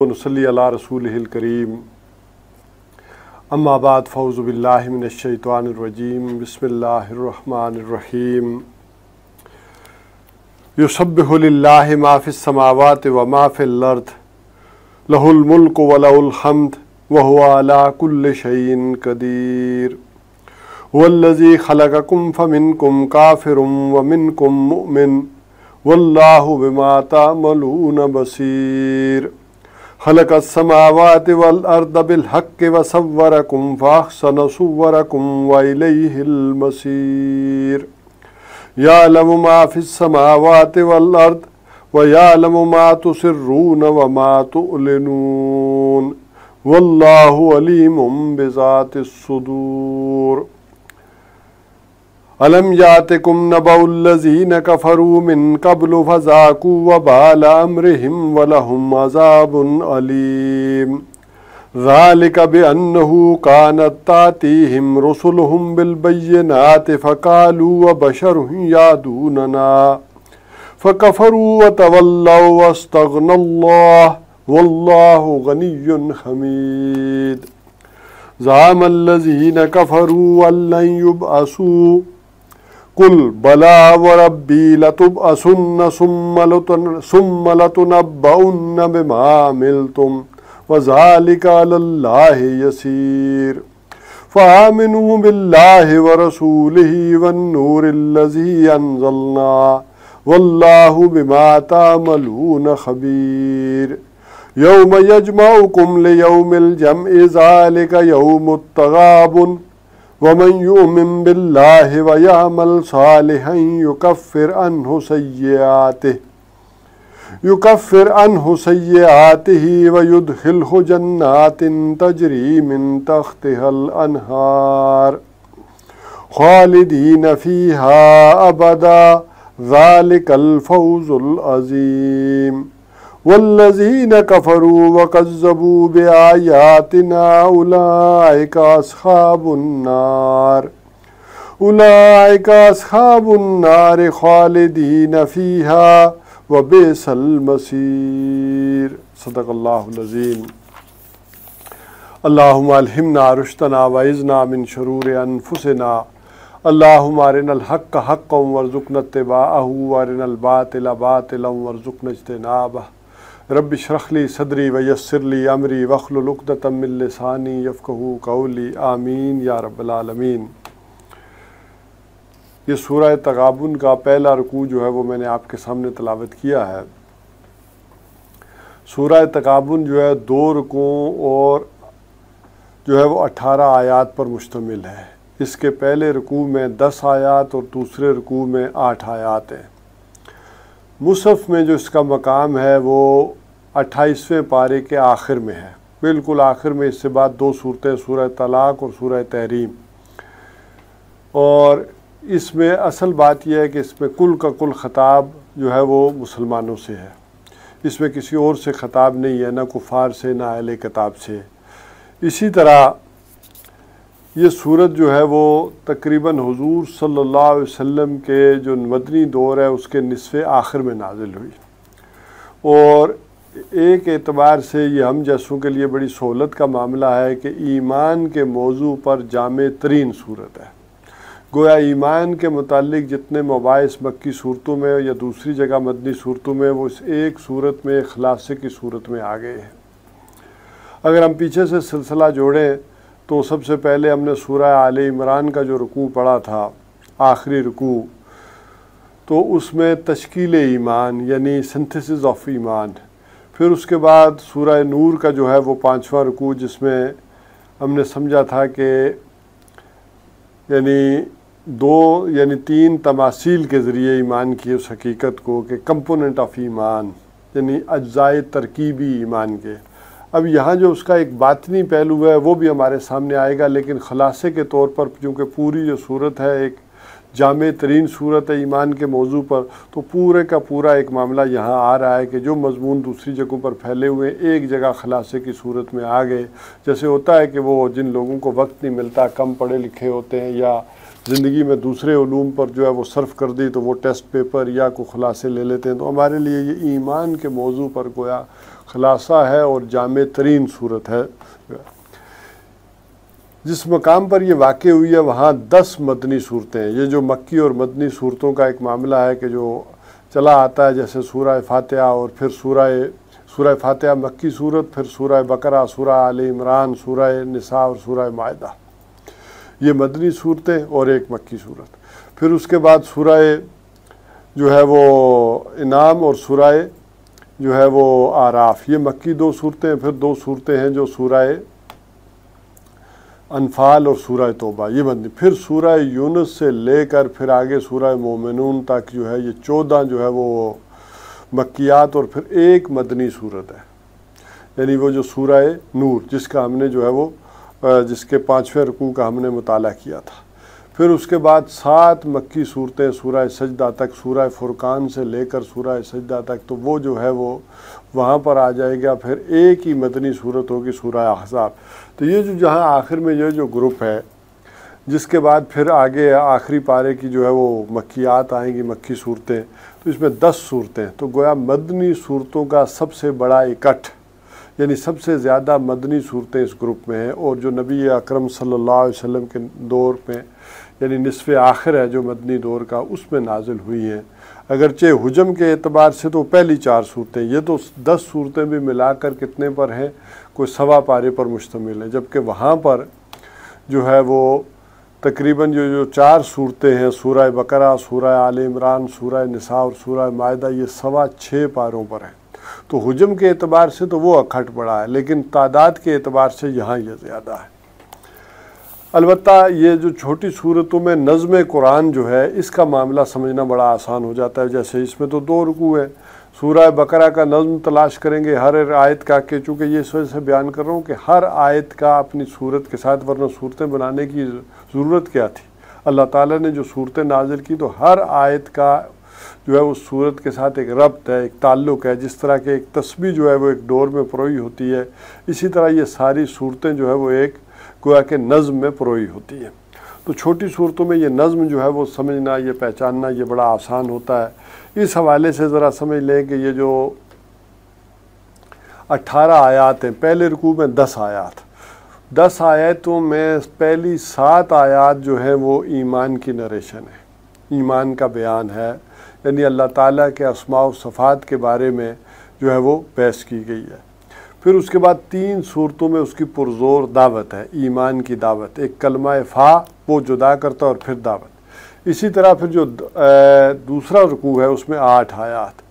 ونصلی علی رسولہ الکریم اما بعد فاعوذ باللہ من الشیطان الرجیم بسم اللہ الرحمن الرحیم یسبح للہ ما فی السماوات وما فی الارض لہ الملک ولہ الحمد وہو علی کل شیء قدیر هو الذی خلقکم فمنکم کافر ومنکم مؤمن واللہ بما تعملون بصیر خلق السماوات والارض بالحق وصورکم فاحسن صورکم والیہ المصیر یعلم ما فی السماوات والارض ویعلم ما تسرون وما تعلنون واللہ علیم بذات الصدور أَلَمْ يَأْتِكُمْ نَبَأُ الَّذِينَ كَفَرُوا مِنْ قَبْلُ فَذَاقُوا وَبَالَ أَمْرِهِمْ وَلَهُمْ عَذَابٌ أَلِيمٌ ذَلِكَ بِأَنَّهُ كَانَتْ تَأْتِيهِمْ رُسُلُهُم بِالْبَيِّنَاتِ فَقَالُوا وَبَشَرٌ يَهْدُونَنَا فَكَفَرُوا وَتَوَلَّوْا وَاسْتَغْنَى اللَّهُ وَاللَّهُ غَنِيٌّ حَمِيدٌ زعم الذين كفروا أن لن يبعثوا قل بلى وربي لتبعثن ثم لتنبؤن بما عملتم وذلك على الله يسير فآمنوا بالله ورسوله والنور الذي أنزلنا والله بما تعملون خبير یوم یجمعکم لیوم الجمع ذالک یوم التغابن ومن یؤمن باللہ ویعمل صالحا یکفر عنہ سیئاتہ ویدخلہ جنات تجری من تحتہا الانہار خالدین فیہا ابدا ذالک الفوز العظیم والذین کفروا وکذبوا بآیاتنا اولئک اصحاب النار خالدین فیہا وبئس المصیر صدق اللہ العظیم اللہم الہمنا رشدنا وعذنا من شرور انفسنا اللہم ارنا الحق حقا وارزقنا اتباعہ وارنا الباطل باطلا وارزقنا اجتنابہ رب اشرح لی صدری ویسر لی امری واحلل عقدۃ من لسانی یفقہوا قولی آمین یا رب العالمین۔ یہ سورہ تغابن کا پہلا رکوع جو ہے وہ میں نے آپ کے سامنے تلاوت کیا ہے۔ سورہ تغابن جو ہے 2 رکوعوں اور جو ہے وہ 18 آیات پر مشتمل ہے۔ اس کے پہلے رکوع میں 10 آیات اور دوسرے رکوع میں 8 آیات ہیں۔ مصحف میں جو اس کا مقام ہے وہ 28ویں پارے کے آخر میں ہے، بالکل آخر میں۔ اس سے بعد 2 صورتیں سورہ طلاق اور سورہ تحریم، اور اس میں اصل بات یہ ہے کہ اس میں کل کا کل خطاب جو ہے وہ مسلمانوں سے ہے۔ اس میں کسی اور سے خطاب نہیں ہے، نہ کفار سے نہ اہل کتاب سے۔ اسی طرح یہ سورت جو ہے وہ تقریباً حضور صلی اللہ علیہ وسلم کے جو مدنی دور ہے اس کے نصف آخر میں نازل ہوئی، اور ایک اعتبار سے یہ ہم جیسوں کے لیے بڑی سہولت کا معاملہ ہے کہ ایمان کے موضوع پر جامع ترین صورت ہے۔ گویا ایمان کے متعلق جتنے مباحث مکی صورتوں میں یا دوسری جگہ مدنی صورتوں میں وہ اس ایک صورت میں خلاصے کی صورت میں آ گئے ہیں۔ اگر ہم پیچھے سے سلسلہ جوڑیں تو سب سے پہلے ہم نے سورہ آل عمران کا جو رکوع پڑھا تھا، آخری رکوع، تو اس میں تشکیل ایمان یعنی سنتھسس آف ایمان۔ پھر اس کے بعد سورہ نور کا جو ہے وہ 5واں رکوع، جس میں ہم نے سمجھا تھا کہ یعنی 3 تماثیل کے ذریعے ایمان کی اس حقیقت کو کہ کمپوننٹ آف ایمان یعنی اجزائے ترکیبی ایمان کے۔ اب یہاں جو اس کا ایک باطنی پہلو ہے وہ بھی ہمارے سامنے آئے گا، لیکن خلاصے کے طور پر چونکہ پوری جو صورت ہے ایک جامع ترین صورت ہے ایمان کے موضوع پر، تو پورے کا پورا ایک معاملہ یہاں آ رہا ہے کہ جو مضمون دوسری جگہوں پر پھیلے ہوئے ایک جگہ خلاصے کی صورت میں آ گئے۔ جیسے ہوتا ہے کہ وہ جن لوگوں کو وقت نہیں ملتا، کم پڑھے لکھے ہوتے ہیں یا زندگی میں دوسرے علوم پر جو ہے وہ صرف کر دی تو وہ ٹیسٹ پیپر یا کوئی خلاصے لے لیتے ہیں، تو ہمارے لیے یہ ایمان کے موضوع پر گویا خلاصہ ہے اور جامع ترین صورت ہے۔ جس مقام پر یہ واقع ہوئی ہے وہاں 10 مدنی صورتیں ہیں۔ یہ جو مکی اور مدنی صورتوں کا ایک معاملہ ہے کہ جو چلا آتا ہے، جیسے سورہ فاتحہ اور پھر سورہ فاتحہ مکی صورت، پھر سورہ بقرہ، سورہ آل عمران، سورہ نساء اور سورہ مائدہ، یہ مدنی صورتیں اور ایک مکی صورت۔ پھر اس کے بعد سورہ جو ہے وہ انعام اور سورہ جو ہے وہ آراف، یہ مکی 2 صورتیں۔ پھر 2 صورتیں ہیں جو سورہ انفال اور سورہ توبہ، یہ مدنی۔ پھر سورہ یونس سے لے کر پھر آگے سورہ مومنون تک جو ہے یہ 14 جو ہے وہ مکیات اور پھر ایک مدنی صورت ہے، یعنی وہ جو سورہ نور جس کا ہم نے جو ہے وہ جس کے 5ویں رکوع کا ہم نے مطالعہ کیا تھا۔ پھر اس کے بعد 7 مکی صورتیں سورہ سجدہ تک، سورہ فرقان سے لے کر سورہ سجدہ تک، تو وہ جو ہے وہ وہاں پر آ جائے گا۔ پھر ایک ہی مدنی صورت ہوگی سورہ احزاب۔ تو یہ جو جہاں آخر میں یہ جو گروپ ہے، جس کے بعد پھر آگے آخری پارے کی جو ہے وہ مکیات آئیں گی، مکی صورتیں، تو اس میں 10 صورتیں، تو گویا مدنی صورتوں کا سب سے بڑا اکٹھ، یعنی سب سے زیادہ مدنی صورتیں اس گروپ میں ہیں۔ اور جو نبی اکرم صلی اللہ علیہ وسلم کے دور میں، یعنی نصف آخر ہے جو مدنی دور کا، اس میں نازل ہوئی ہیں۔ اگرچہ حجم کے اعتبار سے تو پہلی 4 صورتیں، یہ تو 10 صورتیں بھی ملا کر کتنے پر ہیں، کوئی 1.25 پارے پر مشتمل ہے، جبکہ وہاں پر جو ہے وہ تقریباً جو 4 صورتیں ہیں، سورہ بقرہ، سورہ آل عمران، سورہ نساء اور سورہ مائدہ، یہ 6.25 پاروں پر ہیں۔ تو حجم کے اعتبار سے تو وہ اکھٹ بڑا ہے، لیکن تعداد کے اعتبار سے یہاں یہ زیادہ ہے۔ البتہ یہ جو چھوٹی صورتوں میں نظم قرآن جو ہے، اس کا معاملہ سمجھنا بڑا آسان ہو جاتا ہے۔ جیسے اس میں تو 2 رکوع ہیں، سورہ بقرہ کا نظم تلاش کریں گے ہر آیت کا، کہ چونکہ یہ اس وجہ سے بیان کر رہا ہوں کہ ہر آیت کا اپنی صورت کے ساتھ، ورنہ صورتیں بنانے کی ضرورت کیا تھی؟ اللہ تعالیٰ نے جو صورتیں نازل کی تو ہر آیت کا جو ہے اس صورت کے ساتھ ایک ربط ہے، ایک تعلق ہے۔ جس طرح کہ ایک تسبیح جو ہے وہ ایک ڈور میں پروئی ہوتی ہے، اسی طرح یہ ساری صورتیں جو ہے وہ ایک گویا کہ نظم میں پروئی ہوتی ہے۔ تو چھوٹی صورتوں میں یہ نظم جو ہے وہ سمجھنا، یہ پہچاننا یہ بڑا آسان ہوتا ہے۔ اس حوالے سے ذرا سمجھ لیں کہ یہ جو 18 آیات ہیں، پہلے رکوع میں 10 آیات، 10 آیاتوں میں پہلی 7 آیات جو ہیں وہ ایمان کی نریشن ہے، ایمان کا بیان ہے، یعنی اللہ تعالیٰ کے اسماء و صفات کے بارے میں جو ہے وہ بحث کی گئی ہے۔ پھر اس کے بعد 3 صورتوں میں اس کی پرزور دعوت ہے، ایمان کی دعوت، ایک کلمہ فا وہ جدا کرتا اور پھر دعوت۔ اسی طرح پھر جو دوسرا رکوع ہے اس میں 8 آیات،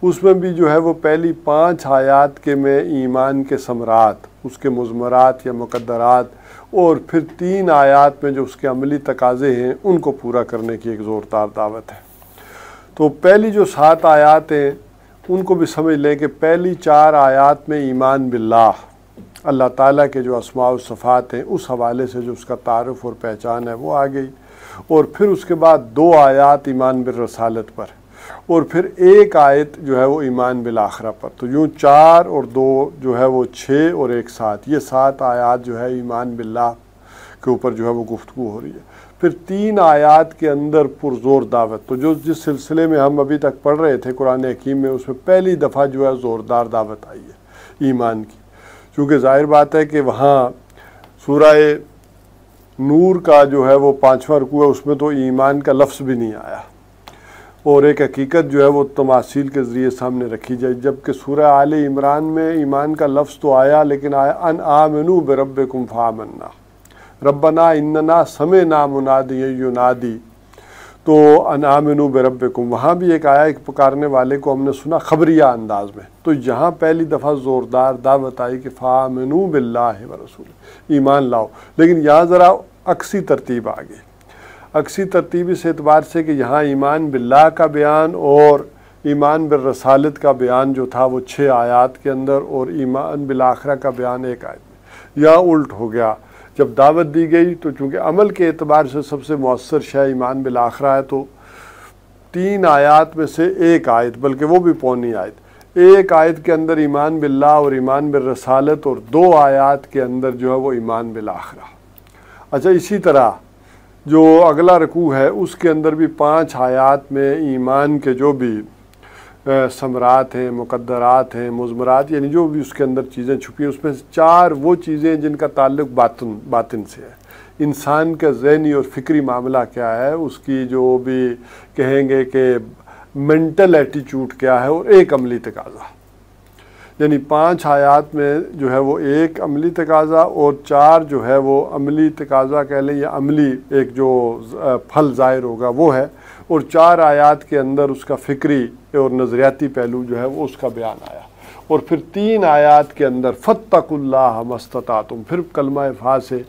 اس میں بھی جو ہے وہ پہلی 5 آیات کے میں ایمان کے ثمرات، اس کے مضمرات یا مقدرات، اور پھر 3 آیات میں جو اس کے عملی تقاضے ہیں ان کو پورا کرنے کی ایک زوردار دعوت ہے۔ تو پہلی جو 7 آیات ہیں ان کو بھی سمجھ لیں کہ پہلی 4 آیات میں ایمان باللہ، اللہ تعالیٰ کے جو اسماء و صفات ہیں اس حوالے سے جو اس کا تعارف اور پہچان ہے وہ آ گئی، اور پھر اس کے بعد 2 آیات ایمان بالرسالت پر، اور پھر 1 آیت جو ہے وہ ایمان بالآخرہ پر۔ تو یوں 4 اور 2 جو ہے وہ 6 اور 1 7، یہ 7 آیات جو ہے ایمان باللہ کے اوپر جو ہے وہ گفتگو ہو رہی ہے۔ پھر 3 آیات کے اندر پرزور دعوت، تو جو جس سلسلے میں ہم ابھی تک پڑھ رہے تھے قرآن حکیم میں، اس میں پہلی دفعہ جو ہے زوردار دعوت آئی ہے ایمان کی، چونکہ ظاہر بات ہے کہ وہاں سورہ نور کا جو ہے وہ 5واں رکوع ہے، اس میں تو ایمان کا لفظ بھی نہیں آیا، اور ایک حقیقت جو ہے وہ تماثیل کے ذریعے سامنے رکھی جائے، جبکہ سورہ آل عمران میں ایمان کا لفظ تو آیا، لیکن آیا ان آمنوا بربکم فآمنا، ربنا اننا سمعنا منادیا ینادی، تو ان آمنوا بربکم، وہاں بھی ایک آیا کہ پکارنے والے کو ہم نے سنا خبریہ انداز میں۔ تو یہاں پہلی دفعہ زوردار دعوت آئی کہ فآمنوا باللہ ورسولہ، ایمان لاؤ، لیکن یہاں ذرا عکسی ترتیب آ گئی۔ عکسی ترتیب اس اعتبار سے کہ یہاں ایمان باللہ کا بیان اور ایمان بالرسالت کا بیان جو تھا وہ 6 آیات کے اندر، اور ایمان بالآخرہ کا بیان 1 آیت میں، یہاں الٹ ہو گیا۔ جب دعوت دی گئی تو چونکہ عمل کے اعتبار سے سب سے مؤثر شے ایمان بالآخرہ ہے، تو 3 آیات میں سے 1 آیت، بلکہ وہ بھی پونی آیت، 1 آیت کے اندر ایمان باللہ اور ایمان بالرسالت، اور 2 آیات کے اندر جو ہے وہ ایمان بالآخرہ۔ اچھا، اسی طرح جو اگلا رکوع ہے اس کے اندر بھی 5 آیات میں ایمان کے جو بھی ثمرات ہیں، مقدرات ہیں، مضمرات، یعنی جو بھی اس کے اندر چیزیں چھپی ہیں، اس میں سے 4 وہ چیزیں ہیں جن کا تعلق باطن سے ہے۔ انسان کا ذہنی اور فکری معاملہ کیا ہے، اس کی جو بھی کہیں گے کہ مینٹل ایٹیچیوڈ کیا ہے، اور ایک عملی تقاضا، یعنی 5 آیات میں جو ہے وہ ایک عملی تقاضا اور 4 جو ہے وہ عملی تقاضا کہہ لیں، یا عملی ایک جو پھل ظاہر ہوگا وہ ہے، اور 4 آیات کے اندر اس کا فکری اور نظریاتی پہلو جو ہے وہ اس کا بیان آیا، اور پھر 3 آیات کے اندر فاتقوا اللہ ما استطعتم، پھر کلمہ افعال سے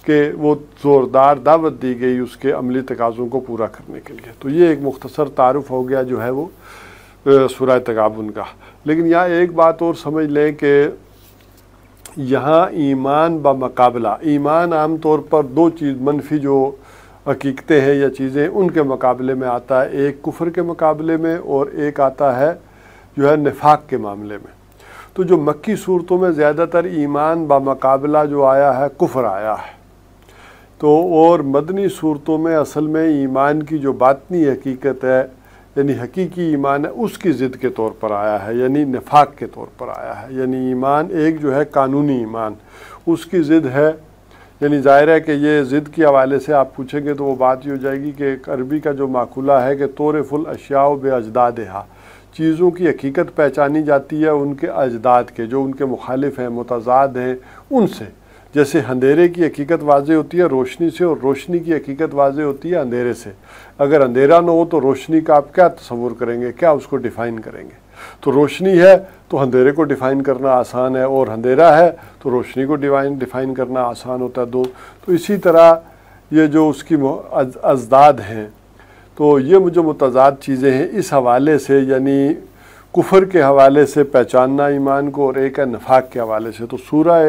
کہ وہ زوردار دعوت دی گئی اس کے عملی تقاضوں کو پورا کرنے کے لیے۔ تو یہ ایک مختصر تعارف ہو گیا جو ہے وہ سورہ تغابن کا۔ لیکن یہاں ایک بات اور سمجھ لیں کہ یہاں ایمان بمقابلہ، ایمان عام طور پر 2 چیز منفی جو حقیقتیں ہیں یا چیزیں ان کے مقابلے میں آتا ہے، ایک کفر کے مقابلے میں اور ایک آتا ہے جو ہے نفاق کے معاملے میں۔ تو جو مکی صورتوں میں زیادہ تر ایمان بمقابلہ جو آیا ہے کفر آیا ہے، تو اور مدنی صورتوں میں اصل میں ایمان کی جو باطنی حقیقت ہے، یعنی حقیقی ایمان ہے، اس کی ضد کے طور پر آیا ہے، یعنی نفاق کے طور پر آیا ہے۔ یعنی ایمان ایک جو ہے قانونی ایمان، اس کی ضد ہے، یعنی ظاہر ہے کہ یہ ضد کے حوالے سے آپ پوچھیں گے تو وہ بات یہ ہو جائے گی کہ عربی کا جو مقولہ ہے کہ تعرف الاشیاء باجدادہا، چیزوں کی حقیقت پہچانی جاتی ہے ان کے اجداد کے، جو ان کے مخالف ہیں، متضاد ہیں، ان سے۔ جیسے اندھیرے کی حقیقت واضح ہوتی ہے روشنی سے، اور روشنی کی حقیقت واضح ہوتی ہے اندھیرے سے۔ اگر اندھیرا نہ ہو تو روشنی کا آپ کیا تصور کریں گے، کیا اس کو ڈیفائن کریں گے؟ تو روشنی ہے تو اندھیرے کو ڈیفائن کرنا آسان ہے، اور اندھیرا ہے تو روشنی کو ڈیفائن کرنا آسان ہوتا ہے تو اسی طرح یہ جو اس کی ازداد ہیں، تو یہ جو متضاد چیزیں ہیں اس حوالے سے، یعنی کفر کے حوالے سے پہچاننا ایمان کو، اور ایک ہے نفاق کے حوالے سے۔ تو سورہ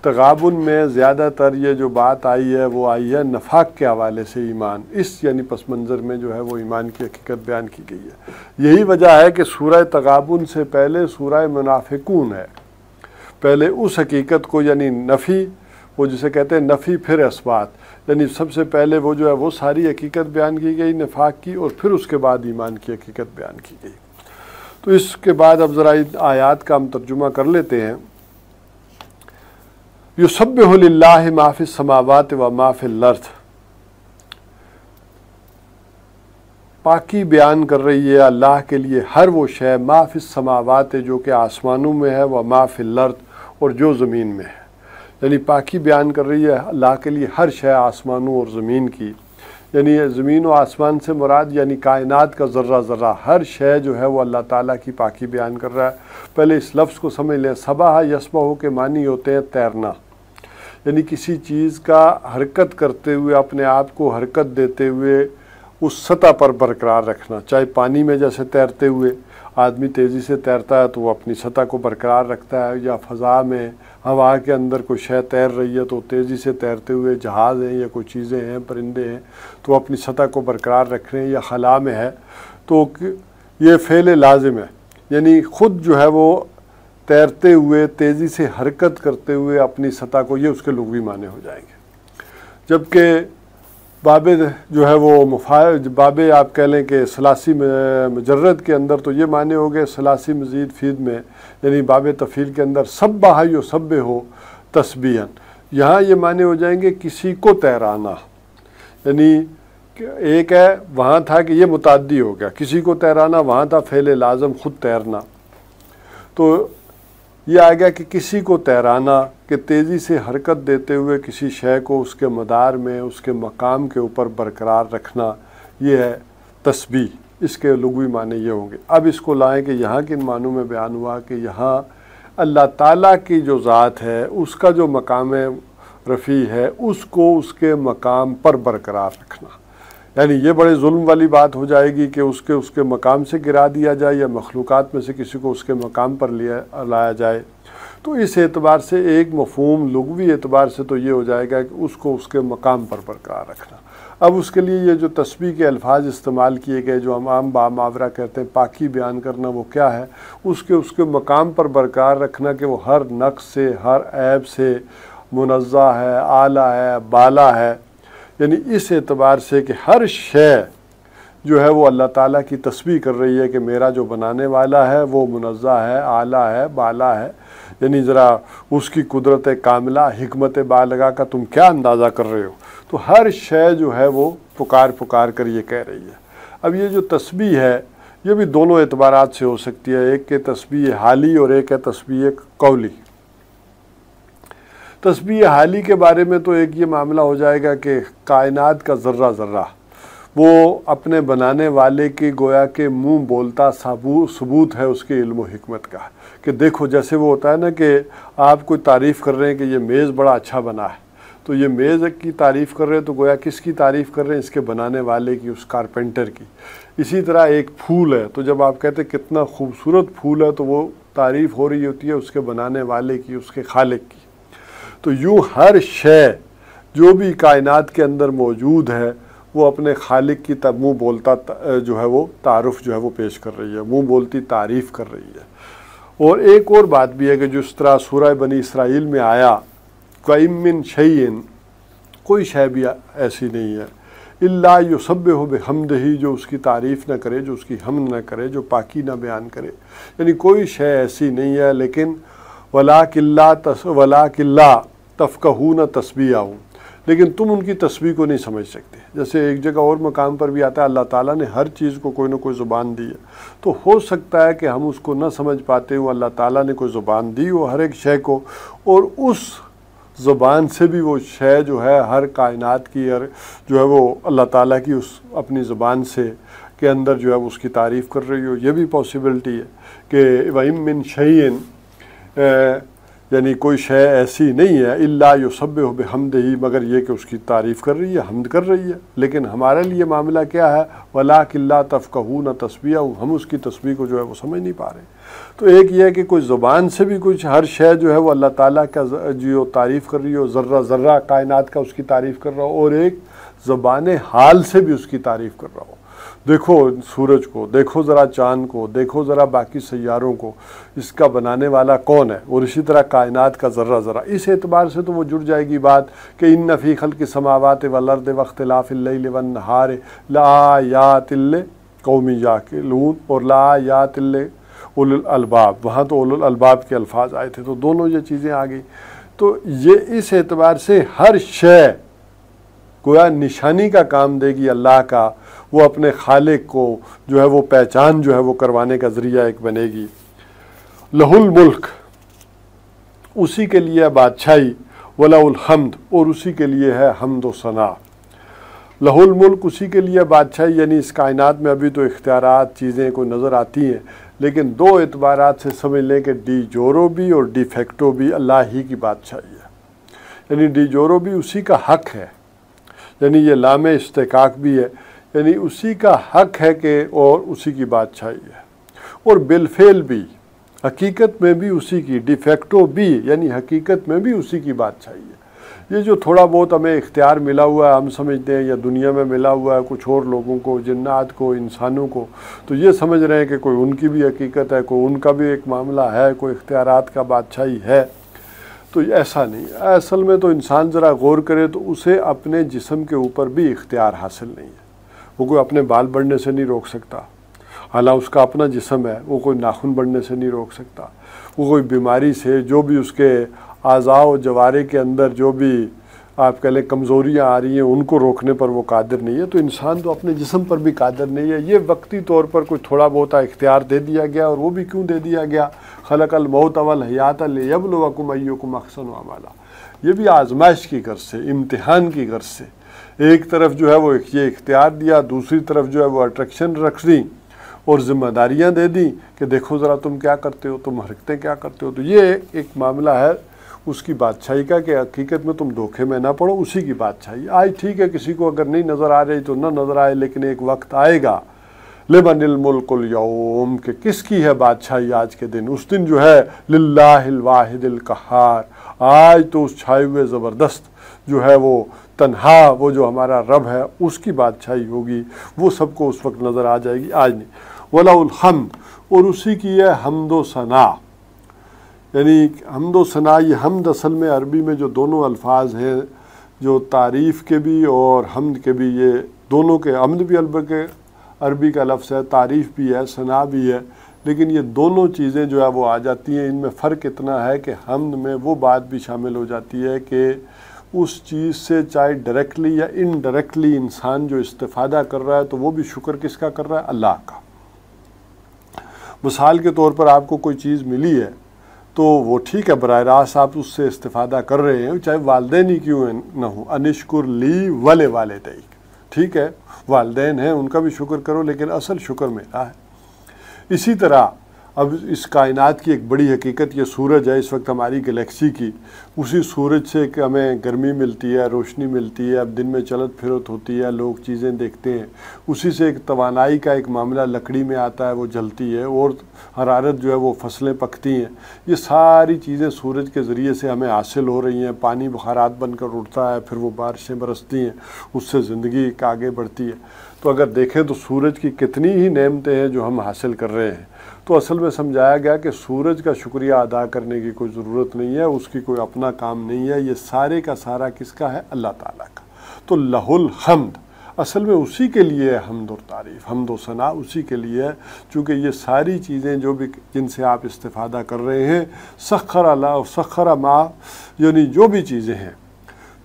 تغابن میں زیادہ تر یہ جو بات آئی ہے وہ آئی ہے نفاق کے حوالے سے ایمان، اس یعنی پس منظر میں جو ہے وہ ایمان کی حقیقت بیان کی گئی ہے۔ یہی وجہ ہے کہ سورہ تغابن سے پہلے سورہ منافقون ہے، پہلے اس حقیقت کو یعنی نفی، وہ جسے کہتے ہیں نفی پھر اثبات، یعنی سب سے پہلے وہ جو ہے وہ ساری حقیقت بیان کی گئی نفاق کی، اور پھر اس کے بعد ایمان کی حقیقت بیان کی گئی۔ تو اس کے بعد اب ذرا آیات کا ہم ترجمہ کر لیتے ہیں۔ یسبح للہ ما فی السماوات و ما فی الارض، پاکی بیان کر رہی ہے اللہ کے لیے ہر وہ شے، ما فی السماوات جو کہ آسمانوں میں ہے، و ما فی الارض اور جو زمین میں ہے، یعنی پاکی بیان کر رہی ہے اللہ کے لیے ہر شے آسمانوں اور زمین کی، یعنی زمین و آسمان سے مراد یعنی کائنات کا ذرہ ذرہ، ہر شے جو ہے وہ اللہ تعالیٰ کی پاکی بیان کر رہا ہے۔ پہلے اس لفظ کو سمجھ لیں، سبح یسبح کے معنی ہوتے ہیں تیرنا، یعنی کسی چیز کا حرکت کرتے ہوئے، اپنے آپ کو حرکت دیتے ہوئے اس سطح پر برقرار رکھنا، چاہے پانی میں جیسے تیرتے ہوئے آدمی تیزی سے تیرتا ہے تو وہ اپنی سطح کو برقرار رکھتا ہے، یا فضا میں ہوا کے اندر کوئی شے تیر رہی ہے تو تیزی سے تیرتے ہوئے جہاز ہیں یا کوئی چیزیں ہیں، پرندے ہیں، تو اپنی سطح کو برقرار رکھ رہے ہیں، یا خلا میں ہے تو یہ فعل لازم ہے، یعنی خود جو ہے وہ تیرتے ہوئے تیزی سے حرکت کرتے ہوئے اپنی سطح کو، یہ اس کے لغوی معنی ہو جائیں گے۔ جبکہ باب جو ہے وہ باب آپ کہہ لیں کہ ثلاثی مجرد کے اندر تو یہ معنی ہو گئے، ثلاثی مزید فید میں یعنی باب تفعیل کے اندر سبح یسبح ہو تسبیحا، یہاں یہ معنی ہو جائیں گے کسی کو تیرانا، یعنی ایک ہے وہاں تھا کہ یہ متعدی ہو گیا، کسی کو تیرانا، وہاں تھا فعل لازم خود تیرنا، تو یہ آ گیا کہ کسی کو تیرانا، کہ تیزی سے حرکت دیتے ہوئے کسی شے کو اس کے مدار میں، اس کے مقام کے اوپر برقرار رکھنا، یہ ہے تسبیح، اس کے لغوی معنی یہ ہوں گے۔ اب اس کو لائیں کہ یہاں کن معنوں میں بیان ہوا کہ یہاں اللہ تعالیٰ کی جو ذات ہے، اس کا جو مقام رفیع ہے، اس کو اس کے مقام پر برقرار رکھنا، یعنی یہ بڑے ظلم والی بات ہو جائے گی کہ اس کے مقام سے گرا دیا جائے، یا مخلوقات میں سے کسی کو اس کے مقام پر لایا جائے۔ تو اس اعتبار سے ایک مفہوم لغوی اعتبار سے تو یہ ہو جائے گا کہ اس کو اس کے مقام پر برقرار رکھنا۔ اب اس کے لیے یہ جو تسبیح کے الفاظ استعمال کیے گئے، جو ہم عام محاورہ کہتے ہیں پاکی بیان کرنا، وہ کیا ہے؟ اس کے مقام پر برقرار رکھنا کہ وہ ہر نقص سے، ہر عیب سے منزہ ہے، اعلیٰ ہے، بالا ہے، یعنی اس اعتبار سے کہ ہر شے جو ہے وہ اللہ تعالیٰ کی تسبیح کر رہی ہے کہ میرا جو بنانے والا ہے وہ منزہ ہے، اعلیٰ ہے، بالا ہے، یعنی ذرا اس کی قدرت کاملہ، حکمت بالغہ کا تم کیا اندازہ کر رہے ہو۔ تو ہر شے جو ہے وہ پکار پکار کر یہ کہہ رہی ہے۔ اب یہ جو تسبیح ہے یہ بھی دونوں اعتبارات سے ہو سکتی ہے، ایک کہ تسبیح حالی اور ایک ہے تسبیح قولی۔ تسبیح حالی کے بارے میں تو ایک یہ معاملہ ہو جائے گا کہ کائنات کا ذرہ ذرہ وہ اپنے بنانے والے کی گویا کہ منہ بولتا ثبوت ہے اس کے علم و حکمت کا، کہ دیکھو جیسے وہ ہوتا ہے نا کہ آپ کوئی تعریف کر رہے ہیں کہ یہ میز بڑا اچھا بنا ہے، تو یہ میز کی تعریف کر رہے ہیں تو گویا کس کی تعریف کر رہے ہیں؟ اس کے بنانے والے کی، اس کارپینٹر کی۔ اسی طرح ایک پھول ہے تو جب آپ کہتے ہیں کتنا خوبصورت پھول ہے تو وہ تعریف ہو رہی ہوتی ہے اس کے بنانے والے کی، اس کے خالق کی۔ تو یوں ہر شے جو بھی کائنات کے اندر موجود ہے وہ اپنے خالق کی منہ بولتا جو ہے وہ تعارف جو ہے وہ پیش کر رہی ہے، منہ بولتی تعریف کر رہی ہے۔ اور ایک اور بات بھی ہے کہ جس طرح سورہ بنی اسرائیل میں آیا وَإِن مِّن شَيْءٍ، کوئی شے بھی ایسی نہیں ہے اِلَّا يُسَبِّحُ بِحَمْدِهِ، جو اس کی تعریف نہ کرے، جو اس کی حمد نہ کرے، جو پاکی نہ بیان کرے، یعنی کوئی شے ایسی نہیں ہے، لیکن وَلَٰكِن لَا تَفْقَهُونَ تَسْبِيحَهُمْ، لیکن تم ان کی تسبیح کو نہیں سمجھ سکتے۔ جیسے ایک جگہ اور مقام پر بھی آتا ہے اللہ تعالیٰ نے ہر چیز کو کوئی نہ کوئی زبان دی ہے، تو ہو سکتا ہے کہ ہم اس کو نہ سمجھ پاتے ہوں، اللہ تعالیٰ نے کوئی زبان دی ہو ہر ایک شے کو، اور اس زبان سے بھی وہ شے جو ہے ہر کائنات کی جو ہے وہ اللہ تعالیٰ کی اس اپنی زبان سے کے اندر جو ہے اس کی تعریف کر رہی ہو۔ یہ بھی پاسبلٹی ہے کہ وَإِن مِّن شَيْءٍ، یعنی کوئی شے ایسی نہیں ہے اِلَّا يُسَبِّحُ بِحَمْدِهِ، مگر یہ کہ اس کی تعریف کر رہی ہے، حمد کر رہی ہے۔ لیکن ہمارے لیے معاملہ کیا ہے؟ وَلَٰكِن لَا تَفْقَهُونَ تَسْبِيحَهُمْ، ہم اس کی تسبیح کو جو ہے وہ سمجھ نہیں پا رہے۔ تو ایک یہ ہے کہ کوئی زبان سے بھی کچھ ہر شے جو ہے وہ اللہ تعالیٰ کا جو تعریف کر رہی ہو، ذرہ ذرہ کائنات کا اس کی تعریف کر رہا ہو، اور ایک زبان حال سے بھی اس کی تعریف کر رہا ہو۔ دیکھو سورج کو، دیکھو ذرا چاند کو، دیکھو ذرا باقی سیاروں کو، اس کا بنانے والا کون ہے، اور اسی طرح کائنات کا ذرہ ذرہ۔ اس اعتبار سے تو وہ جڑ جائے گی بات کہ ان فی خلق السماوات والارض واختلاف اللیل والنہار لآیات لقوم یعقلون، اور لآیات لأولی الالباب، وہاں تو اولو الالباب کے الفاظ آئے تھے، تو دونوں یہ چیزیں آ گئی۔ تو یہ اس اعتبار سے ہر شے گویا نشانی کا کام دے گی اللہ کا، وہ اپنے خالق کو جو ہے وہ پہچان جو ہے وہ کروانے کا ذریعہ ایک بنے گی۔ لہ الملک، اسی کے لیے ہے بادشاہی، ولہ الحمد، اور اسی کے لیے ہے حمد و ثنا۔ لہ الملک، اسی کے لیے بادشاہی، یعنی اس کائنات میں ابھی تو اختیارات چیزیں کوئی نظر آتی ہیں، لیکن دو اعتبارات سے سمجھ لیں کہ ڈی جورو بھی اور ڈی فیکٹو بھی اللہ ہی کی بادشاہی ہے۔ یعنی ڈی جورو بھی اسی کا حق ہے، یعنی یہ لام استحقاق بھی ہے، یعنی اسی کا حق ہے کہ اور اسی کی بادشاہی ہے، اور بالفعل بھی حقیقت میں بھی اسی کی، ڈی فیکٹو بھی یعنی حقیقت میں بھی اسی کی بادشاہی ہے۔ یہ جو تھوڑا بہت ہمیں اختیار ملا ہوا ہے ہم سمجھتے ہیں، یا دنیا میں ملا ہوا ہے کچھ اور لوگوں کو، جنات کو، انسانوں کو، تو یہ سمجھ رہے ہیں کہ کوئی ان کی بھی حقیقت ہے، کوئی ان کا بھی ایک معاملہ ہے، کوئی اختیارات کا بادشاہی ہے۔ تو ایسا نہیں ہے، اصل میں تو انسان ذرا غور کرے تو اسے اپنے جسم کے اوپر بھی اختیار حاصل نہیں ہے۔ وہ کوئی اپنے بال بڑھنے سے نہیں روک سکتا، حالانکہ اس کا اپنا جسم ہے، وہ کوئی ناخن بڑھنے سے نہیں روک سکتا، وہ کوئی بیماری سے جو بھی اس کے اعضاء و جوارے کے اندر جو بھی آپ کہہ لیں کمزوریاں آ رہی ہیں ان کو روکنے پر وہ قادر نہیں ہے۔ تو انسان تو اپنے جسم پر بھی قادر نہیں ہے۔ یہ وقتی طور پر کوئی تھوڑا بہت اختیار دے دیا گیا، اور وہ بھی کیوں دے دیا گیا؟ خلق الموت والحیات لیبلوکم ایکم احسن عملا، یہ بھی آزمائش کی غرض سے، امتحان کی غرض سے۔ ایک طرف جو ہے وہ یہ اختیار دیا، دوسری طرف جو ہے وہ اٹریکشن رکھ دی اور ذمہ داریاں دے دیں کہ دیکھو ذرا تم کیا کرتے ہو، تم حرکتیں کیا کرتے ہو۔ تو یہ ایک معاملہ ہے اس کی بادشاہی کا کہ حقیقت میں تم دھوکے میں نہ پڑو، اسی کی بادشاہی۔ آج ٹھیک ہے کسی کو اگر نہیں نظر آ رہی تو نہ نظر آئے، لیکن ایک وقت آئے گا لمن الملک اليوم، کہ کس کی ہے بادشاہی آج کے دن۔ اس دن جو ہے للہ الواحد القہار، آج تو اس چھائے ہوئے زبردست جو ہے وہ تنہا وہ جو ہمارا رب ہے اس کی بادشاہی ہوگی، وہ سب کو اس وقت نظر آ جائے گی، آج نہیں۔ وَلَهُ الْحَمْدُ، اور اسی کی ہے حمد و ثنا، یعنی حمد و ثنا۔ یہ حمد اصل میں عربی میں جو دونوں الفاظ ہیں، جو تعریف کے بھی اور حمد کے بھی، یہ دونوں کے، حمد بھی عربی کا لفظ ہے، تعریف بھی ہے، ثنا بھی ہے، لیکن یہ دونوں چیزیں جو ہے وہ آ جاتی ہیں۔ ان میں فرق اتنا ہے کہ حمد میں وہ بات بھی شامل ہو جاتی ہے کہ اس چیز سے چاہے ڈائریکٹلی یا انڈائریکٹلی انسان جو استفادہ کر رہا ہے تو وہ بھی شکر کس کا کر رہا ہے؟ اللہ کا۔ مثال کے طور پر آپ کو کوئی چیز ملی ہے تو وہ ٹھیک ہے، براہ راست آپ اس سے استفادہ کر رہے ہیں، چاہے والدین ہی کیوں نہ ہوں، انشکر لی ول والدیک، ٹھیک ہے، والدین ہیں ان کا بھی شکر کرو، لیکن اصل شکر میرا ہے۔ اسی طرح اب اس کائنات کی ایک بڑی حقیقت یہ سورج ہے، اس وقت ہماری گلیکسی کی، اسی سورج سے کہ ہمیں گرمی ملتی ہے، روشنی ملتی ہے، اب دن میں چلت پھرت ہوتی ہے، لوگ چیزیں دیکھتے ہیں، اسی سے ایک توانائی کا ایک معاملہ لکڑی میں آتا ہے، وہ جلتی ہے، اور حرارت جو ہے وہ فصلیں پکتی ہیں۔ یہ ساری چیزیں سورج کے ذریعے سے ہمیں حاصل ہو رہی ہیں، پانی بخارات بن کر اٹھتا ہے، پھر وہ بارشیں برستی ہیں، اس سے زندگی آگے بڑھتی ہے۔ تو اگر دیکھیں تو سورج کی کتنی ہی نعمتیں ہیں جو ہم حاصل کر رہے ہیں۔ تو اصل میں سمجھایا گیا کہ سورج کا شکریہ ادا کرنے کی کوئی ضرورت نہیں ہے، اس کی کوئی اپنا کام نہیں ہے، یہ سارے کا سارا کس کا ہے؟ اللہ تعالیٰ کا۔ تو لہ الحمد، اصل میں اسی کے لیے ہے حمد اور تعریف، حمد و ثنا اسی کے لیے ہے، چونکہ یہ ساری چیزیں جو بھی جن سے آپ استفادہ کر رہے ہیں، سخر اللہ سخر ما، یعنی جو بھی چیزیں ہیں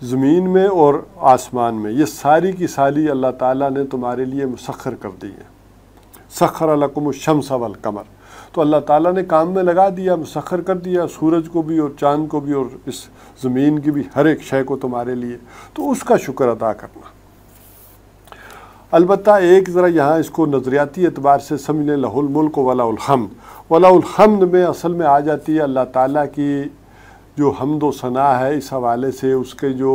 زمین میں اور آسمان میں، یہ ساری کی ساری اللہ تعالیٰ نے تمہارے لیے مسخر کر دی ہیں۔ سخر لکم الشمس والقمر، تو اللہ تعالیٰ نے کام میں لگا دیا، مسخر کر دیا، سورج کو بھی اور چاند کو بھی اور اس زمین کی بھی، ہر ایک شے کو تمہارے لیے، تو اس کا شکر ادا کرنا۔ البتہ ایک ذرا یہاں اس کو نظریاتی اعتبار سے سمجھ لیں، لہ الملک ولا الحمد، ولا الحمد میں اصل میں آ جاتی ہے اللہ تعالیٰ کی جو حمد و ثنا ہے، اس حوالے سے اس کے جو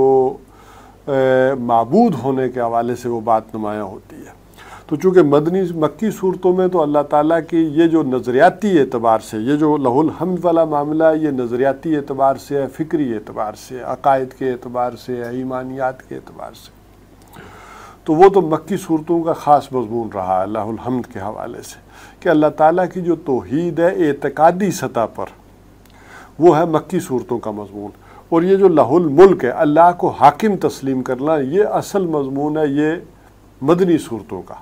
معبود ہونے کے حوالے سے وہ بات نمایاں ہوتی ہے۔ تو چونکہ مکی صورتوں میں تو اللہ تعالیٰ کی یہ جو نظریاتی اعتبار سے، یہ جو لہ الحمد والا معاملہ ہے، یہ نظریاتی اعتبار سے ہے، فکری اعتبار سے، عقائد کے اعتبار سے ہے، ایمانیات کے اعتبار سے، تو وہ تو مکی صورتوں کا خاص مضمون رہا ہے لہ الحمد کے حوالے سے، کہ اللہ تعالیٰ کی جو توحید ہے اعتقادی سطح پر، وہ ہے مکی صورتوں کا مضمون۔ اور یہ جو لہ الملک ہے، اللہ کو حاکم تسلیم کرنا، یہ اصل مضمون ہے یہ مدنی صورتوں کا۔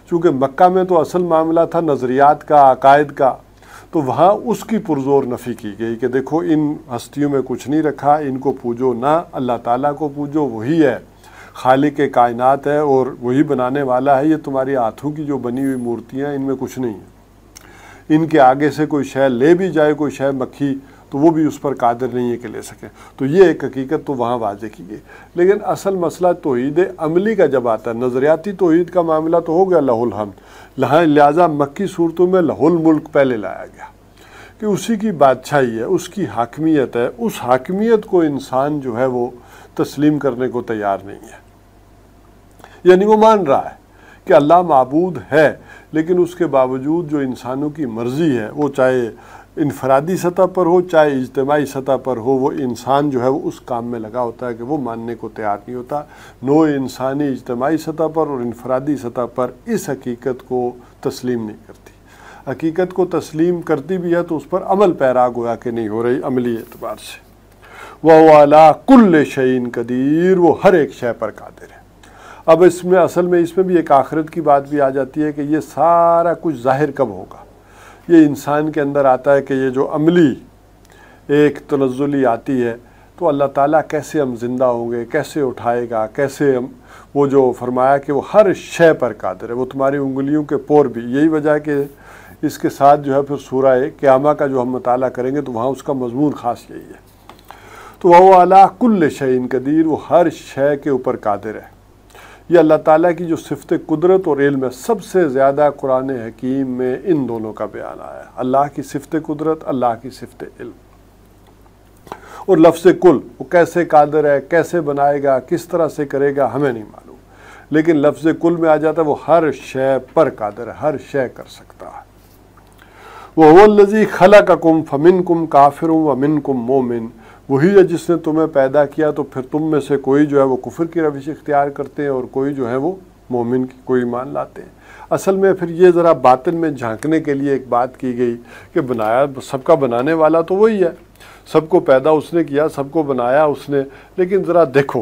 چونکہ مکہ میں تو اصل معاملہ تھا نظریات کا، عقائد کا، تو وہاں اس کی پرزور نفی کی گئی کہ دیکھو ان ہستیوں میں کچھ نہیں رکھا، ان کو پوجو نہ، اللہ تعالیٰ کو پوجو، وہی ہے خالق کائنات ہے اور وہی بنانے والا ہے، یہ تمہاری ہاتھوں کی جو بنی ہوئی مورتیاں ان میں کچھ نہیں ہے، ان کے آگے سے کوئی شے لے بھی جائے، کوئی شے مکھی، تو وہ بھی اس پر قادر نہیں ہے کہ لے سکے۔ تو یہ ایک حقیقت تو وہاں واضح کی گئی، لیکن اصل مسئلہ توحید عملی کا جب آتا ہے، نظریاتی توحید کا معاملہ تو ہو گیا لہ الحمد، لہٰذا مکی صورتوں میں لہ الملک پہلے لایا گیا کہ اسی کی بادشاہی ہے، اس کی حاکمیت ہے، اس حاکمیت کو انسان جو ہے وہ تسلیم کرنے کو تیار نہیں ہے، یعنی وہ مان رہا ہے کہ اللہ معبود ہے، لیکن اس کے باوجود جو انسانوں کی مرضی ہے، وہ چاہے انفرادی سطح پر ہو چاہے اجتماعی سطح پر ہو، وہ انسان جو ہے وہ اس کام میں لگا ہوتا ہے کہ وہ ماننے کو تیار نہیں ہوتا۔ نوع انسانی اجتماعی سطح پر اور انفرادی سطح پر اس حقیقت کو تسلیم نہیں کرتی، حقیقت کو تسلیم کرتی بھی ہے تو اس پر عمل پیرا گویا کہ نہیں ہو رہی عملی اعتبار سے۔ وَهُوَ عَلَىٰ كُلِّ شَيْءٍ قَدِيرٌ، وہ ہر ایک شے پر قادر ہے۔ اب اس میں اصل میں اس میں بھی ایک آخرت کی بات بھی آ جاتی ہے کہ یہ سارا کچھ ظاہر کب ہوگا۔ یہ انسان کے اندر آتا ہے کہ یہ جو عملی ایک تنزلی آتی ہے تو اللہ تعالیٰ کیسے ہم زندہ ہوں گے، کیسے اٹھائے گا، کیسے ہم، وہ جو فرمایا کہ وہ ہر شے پر قادر ہے، وہ تمہاری انگلیوں کے پور بھی، یہی وجہ ہے کہ اس کے ساتھ جو ہے پھر سورہ قیامہ کا جو ہم مطالعہ کریں گے تو وہاں اس کا مضمون خاص یہی ہے۔ تو وہ علیٰ کل شیء قدیر، وہ ہر شے کے اوپر قادر ہے۔ یہ اللہ تعالیٰ کی جو صفت قدرت اور علم ہے، سب سے زیادہ قرآن حکیم میں ان دونوں کا بیان آیا ہے، اللہ کی صفت قدرت، اللہ کی صفت علم۔ اور لفظ کل، وہ کیسے قادر ہے، کیسے بنائے گا، کس طرح سے کرے گا، ہمیں نہیں معلوم، لیکن لفظ کل میں آ جاتا ہے وہ ہر شے پر قادر ہے، ہر شے کر سکتا ہے۔ وَهُوَ الَّذِي خَلَقَكُمْ فَمِنْكُمْ كَافِرٌ وَمِنْكُمْ مُؤْمِنٌ، وہی ہے جس نے تمہیں پیدا کیا تو پھر تم میں سے کوئی جو ہے وہ کفر کی روش اختیار کرتے ہیں اور کوئی جو ہے وہ مومن کی کوئی ایمان لاتے ہیں۔ اصل میں پھر یہ ذرا باطن میں جھانکنے کے لیے ایک بات کی گئی کہ بنایا سب کا بنانے والا تو وہی ہے، سب کو پیدا اس نے کیا، سب کو بنایا اس نے، لیکن ذرا دیکھو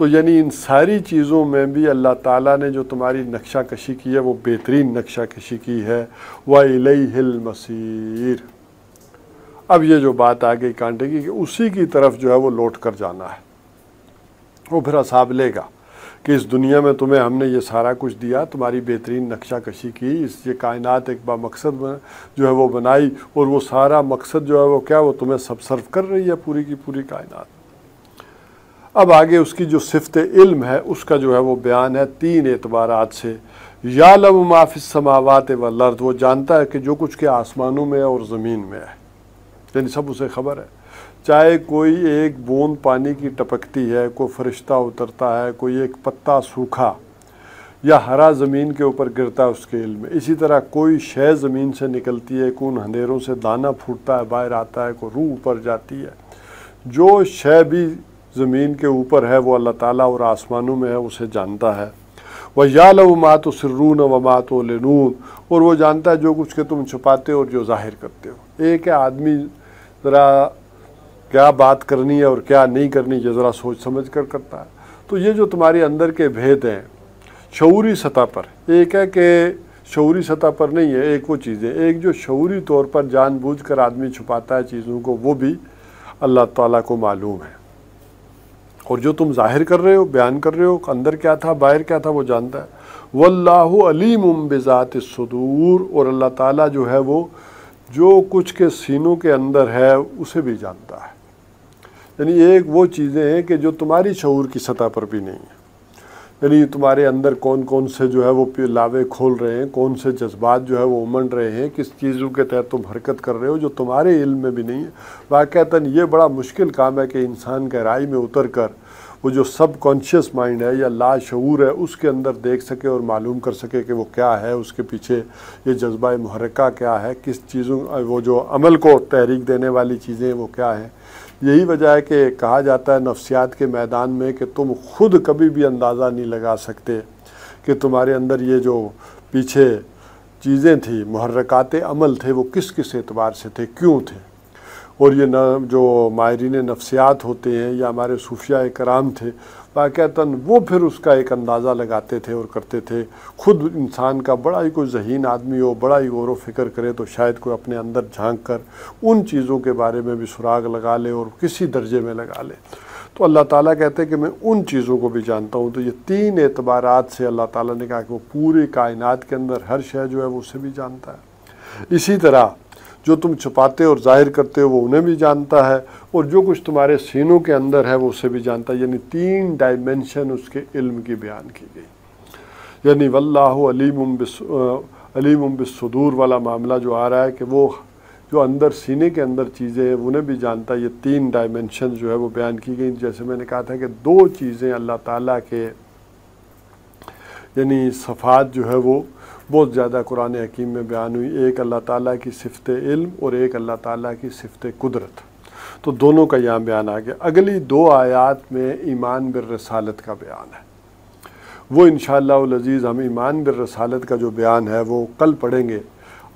تو یعنی ان ساری چیزوں میں بھی اللہ تعالیٰ نے جو تمہاری نقشہ کشی کی ہے وہ بہترین نقشہ کشی کی ہے۔ وَإِلَيْهِ الْمَصِيرُ۔ اب یہ جو بات آ گئی کانٹے کی کہ اسی کی طرف جو ہے وہ لوٹ کر جانا ہے، وہ پھر حساب لے گا کہ اس دنیا میں تمہیں ہم نے یہ سارا کچھ دیا، تمہاری بہترین نقشہ کشی کی، یہ کائنات ایک بامقصد جو ہے وہ بنائی، اور وہ سارا مقصد جو ہے وہ کیا، وہ تمہیں سب سرو کر رہی ہے پوری کی پوری کائنات۔ اب آگے اس کی جو صفت علم ہے اس کا جو ہے وہ بیان ہے 3 اعتبارات سے۔ یعلم ما فی السماوات والارض، وہ جانتا ہے کہ جو کچھ کے آسمانوں میں ہے اور زمین میں ہے، یعنی سب اسے خبر ہے۔ چاہے کوئی ایک بوند پانی کی ٹپکتی ہے، کوئی فرشتہ اترتا ہے، کوئی ایک پتا سوکھا یا ہرا زمین کے اوپر گرتا ہے، اس کے علم میں۔ اسی طرح کوئی شے زمین سے نکلتی ہے، کون اندھیروں سے دانہ پھوٹتا ہے، باہر آتا ہے، کوئی روح اوپر جاتی ہے، جو شے بھی زمین کے اوپر ہے وہ اللہ تعالیٰ اور آسمانوں میں ہے، اسے جانتا ہے۔ وَيَعْلَمُ مَا تُسِرُّونَ وَمَا تُعْلِنُونَ، اور وہ جانتا ہے جو کچھ کہ تم چھپاتے اور جو ظاہر کرتے ہو۔ ایک ہے آدمی ذرا کیا بات کرنی ہے اور کیا نہیں کرنی، یہ ذرا سوچ سمجھ کر کرتا ہے۔ تو یہ جو تمہارے اندر کے بھید ہیں شعوری سطح پر، ایک ہے کہ شعوری سطح پر نہیں ہے، ایک وہ چیزیں، ایک جو شعوری طور پر جان بوجھ کر آدمی چھپاتا ہے چیزوں کو، وہ بھی اللہ تعالیٰ کو معلوم ہے، اور جو تم ظاہر کر رہے ہو، بیان کر رہے ہو، اندر کیا تھا باہر کیا تھا وہ جانتا ہے۔ واللہ علیم بذات الصدور، اور اللہ تعالیٰ جو ہے وہ جو کچھ کے سینوں کے اندر ہے اسے بھی جانتا ہے۔ یعنی ایک وہ چیزیں ہیں کہ جو تمہاری شعور کی سطح پر بھی نہیں ہیں، یعنی تمہارے اندر کون کون سے جو ہے وہ لاوے کھول رہے ہیں، کون سے جذبات جو ہے وہ امنڈ رہے ہیں، کس چیزوں کے تحت تم حرکت کر رہے ہو جو تمہارے علم میں بھی نہیں ہے۔ واقعتاً یہ بڑا مشکل کام ہے کہ انسان گہرائی میں اتر کر وہ جو سب کانشیس مائنڈ ہے یا لاشعور ہے اس کے اندر دیکھ سکے اور معلوم کر سکے کہ وہ کیا ہے، اس کے پیچھے یہ جذبہ محرکہ کیا ہے، کس چیزوں وہ جو عمل کو تحریک دینے والی چیزیں ہیں وہ کیا ہیں۔ یہی وجہ ہے کہ کہا جاتا ہے نفسیات کے میدان میں کہ تم خود کبھی بھی اندازہ نہیں لگا سکتے کہ تمہارے اندر یہ جو پیچھے چیزیں تھیں، محرکات عمل تھے، وہ کس کس اعتبار سے تھے، کیوں تھے۔ اور یہ جو ماہرین نفسیات ہوتے ہیں یا ہمارے صوفیاء کرام تھے، واقعتاً وہ پھر اس کا ایک اندازہ لگاتے تھے اور کرتے تھے۔ خود انسان کا بڑا ہی کوئی ذہین آدمی ہو، بڑا ہی غور و فکر کرے تو شاید کوئی اپنے اندر جھانک کر ان چیزوں کے بارے میں بھی سراغ لگا لے اور کسی درجے میں لگا لے۔ تو اللہ تعالیٰ کہتے ہیں کہ میں ان چیزوں کو بھی جانتا ہوں۔ تو یہ 3 اعتبارات سے اللہ تعالیٰ نے کہا کہ وہ پوری کائنات کے اندر ہر شے جو ہے وہ اسے بھی جانتا ہے۔ اسی طرح جو تم چھپاتے اور ظاہر کرتے ہو وہ انہیں بھی جانتا ہے، اور جو کچھ تمہارے سینوں کے اندر ہے وہ اسے بھی جانتا ہے۔ یعنی 3 ڈائمنشن اس کے علم کی بیان کی گئی۔ یعنی واللہ علیم بالصدور والا معاملہ جو آ رہا ہے کہ وہ جو اندر سینے کے اندر چیزیں ہیں انہیں بھی جانتا ہے۔ یہ 3 ڈائمنشن جو ہے وہ بیان کی گئی۔ جیسے میں نے کہا تھا کہ 2 چیزیں اللہ تعالیٰ کے یعنی صفات جو ہے وہ بہت زیادہ قرآن حکیم میں بیان ہوئی، ایک اللہ تعالیٰ کی صفت علم اور ایک اللہ تعالیٰ کی صفت قدرت۔ تو دونوں کا یہاں بیان آ گیا۔ اگلی 2 آیات میں ایمان بالرسالت کا بیان ہے، وہ انشاءاللہ العزیز ہم ایمان بالرسالت کا جو بیان ہے وہ کل پڑھیں گے۔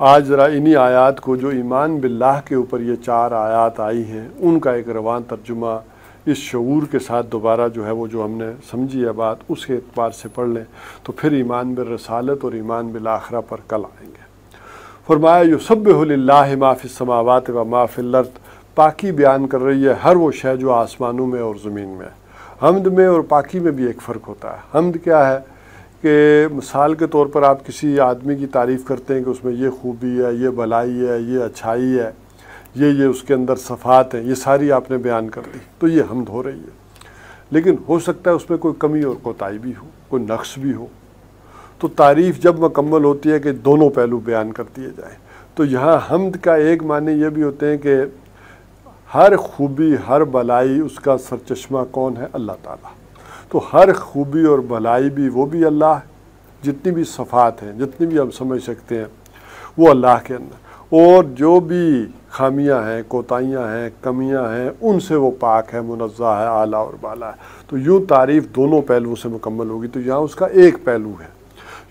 آج ذرا انہی آیات کو جو ایمان باللہ کے اوپر یہ 4 آیات آئی ہیں ان کا ایک رواں ترجمہ اس شعور کے ساتھ دوبارہ جو ہے وہ جو ہم نے سمجھی ہے بات اس کے اعتبار سے پڑھ لیں، تو پھر ایمان بالرسالت اور ایمان بالآخرہ پر کل آئیں گے۔ فرمایا یسبح للہ ما فی السماوات و ما فی الارض، پاکی بیان کر رہی ہے ہر وہ شے جو آسمانوں میں اور زمین میں ہے۔ حمد میں اور پاکی میں بھی ایک فرق ہوتا ہے۔ حمد کیا ہے کہ مثال کے طور پر آپ کسی آدمی کی تعریف کرتے ہیں کہ اس میں یہ خوبی ہے، یہ بھلائی ہے، یہ اچھائی ہے، یہ اس کے اندر صفات ہیں، یہ ساری آپ نے بیان کر دی، تو یہ حمد ہو رہی ہے۔ لیکن ہو سکتا ہے اس میں کوئی کمی اور کوتاہی بھی ہو، کوئی نقص بھی ہو، تو تعریف جب مکمل ہوتی ہے کہ دونوں پہلو بیان کر دیے جائیں۔ تو یہاں حمد کا ایک معنی یہ بھی ہوتے ہیں کہ ہر خوبی ہر بھلائی اس کا سرچشمہ کون ہے؟ اللہ تعالیٰ۔ تو ہر خوبی اور بھلائی بھی وہ بھی اللہ، جتنی بھی صفات ہیں جتنی بھی ہم سمجھ سکتے ہیں وہ اللہ کے اندر، اور جو بھی خامیاں ہیں، کوتاہیاں ہیں، کمیاں ہیں، ان سے وہ پاک ہے، منزہ ہے، اعلیٰ اور بالا ہے۔ تو یوں تعریف دونوں پہلوؤں سے مکمل ہوگی۔ تو یہاں اس کا ایک پہلو ہے